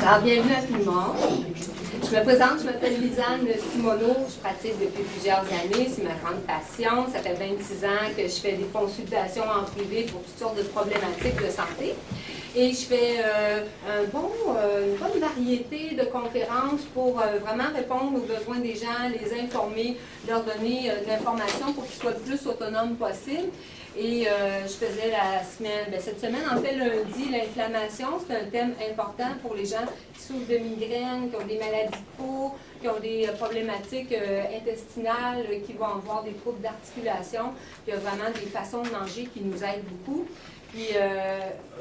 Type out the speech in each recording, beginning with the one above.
Alors, bienvenue à tout le monde. Je me présente, je m'appelle Lisanne Simoneau, je pratique depuis plusieurs années, c'est ma grande passion. Ça fait 26 ans que je fais des consultations en privé pour toutes sortes de problématiques de santé. Et je fais une bonne variété de conférences pour vraiment répondre aux besoins des gens, les informer, leur donner de l'information pour qu'ils soient le plus autonomes possible. Et je faisais cette semaine, en fait, lundi, l'inflammation, c'est un thème important pour les gens qui souffrent de migraines, qui ont des maladies de peau, qui ont des problématiques intestinales, qui vont avoir des troubles d'articulation. Puis il y a vraiment des façons de manger qui nous aident beaucoup. Puis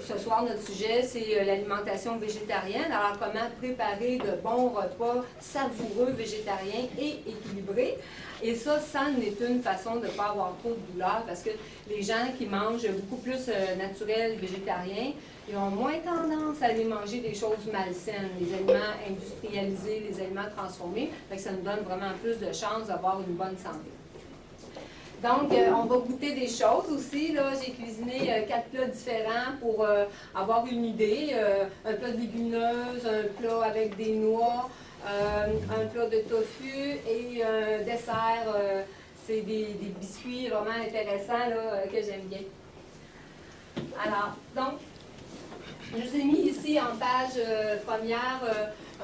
ce soir, notre sujet, c'est l'alimentation végétarienne. Alors, comment préparer de bons repas savoureux, végétariens et équilibrés. Et ça n'est une façon de ne pas avoir trop de douleur parce que les gens qui mangent beaucoup plus naturel, végétarien, ils ont moins tendance à aller manger des choses malsaines, les aliments industrialisés, les aliments transformés. Fait que ça nous donne vraiment plus de chances d'avoir une bonne santé. Donc, on va goûter des choses aussi. Là, j'ai cuisiné 4 plats différents pour avoir une idée. Un plat de légumineuses, un plat avec des noix, un plat de tofu et un dessert. C'est des biscuits vraiment intéressants là, que j'aime bien. Alors, donc, je vous ai mis ici en page première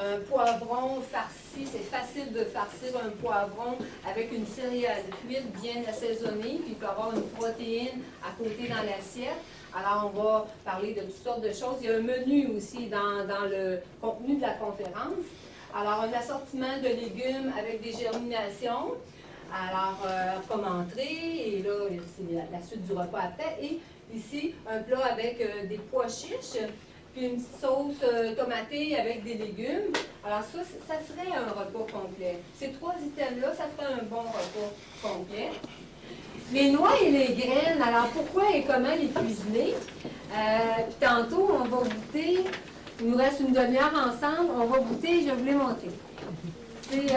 un poivron farci. C'est facile de farcir un poivron avec une céréale cuite bien assaisonnée, puis il peut avoir une protéine à côté dans l'assiette. Alors, on va parler de toutes sortes de choses. Il y a un menu aussi dans le contenu de la conférence. Alors, un assortiment de légumes avec des germinations. Alors, comme entrée, et là, c'est la suite du repas après. Et ici, un plat avec des pois chiches. Puis une petite sauce tomatée avec des légumes. Alors ça ferait un repas complet. Ces 3 items-là, ça ferait un bon repas complet. Les noix et les graines, alors pourquoi et comment les cuisiner? Puis tantôt, on va goûter, il nous reste une demi-heure ensemble, on va goûter et je vais vous les montrer. C'est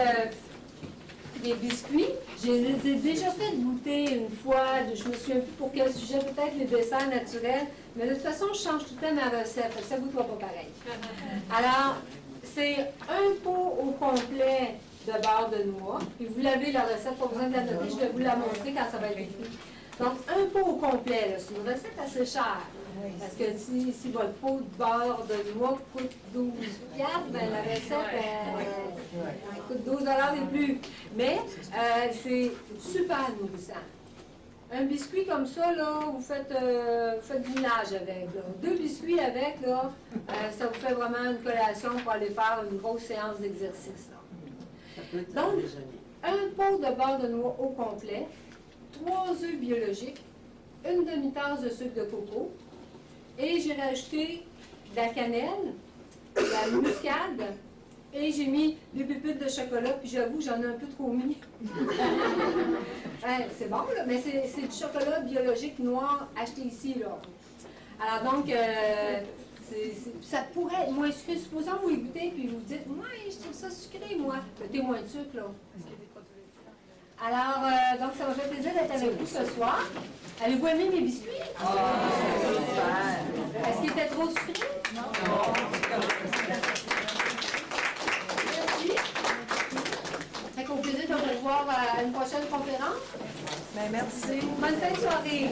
des biscuits. Je les ai déjà fait goûter une fois, je me souviens plus pour quel sujet, peut-être les desserts naturels, mais de toute façon, je change tout le temps ma recette, ça ne goûtera pas pareil. Alors, c'est un pot au complet de beurre de noix, puis vous l'avez la recette, pas besoin de la noter, je vais vous la montrer quand ça va être écrit. Donc, un pot au complet, c'est une recette assez chère. Parce que si votre pot de beurre de noix coûte 12$, ben la recette coûte 12$ et plus. Mais c'est super nourrissant. Un biscuit comme ça, là, vous faites du ménage avec. Là. 2 biscuits avec, là, ça vous fait vraiment une collation pour aller faire une grosse séance d'exercice. Donc, un pot de beurre de noix au complet, 3 œufs biologiques, une demi-tasse de sucre de coco, et j'ai rajouté de la cannelle, de la muscade, et j'ai mis des pépites de chocolat, puis j'avoue, j'en ai un peu trop mis. C'est bon, là, mais c'est du chocolat biologique noir acheté ici, là. Alors donc, ça pourrait être moins sucré. Supposons vous y goûtez, puis vous dites, moi, je trouve ça sucré, moi. Mettez moins de sucre, là. Alors, donc, ça m'a fait plaisir d'être avec vous ce soir. Avez-vous aimé mes biscuits? Est-ce qu'ils étaient trop sucrés? Non. Merci. Fait qu'au plaisir de vous revoir à une prochaine conférence. Bien, merci. Bonne fin de soirée.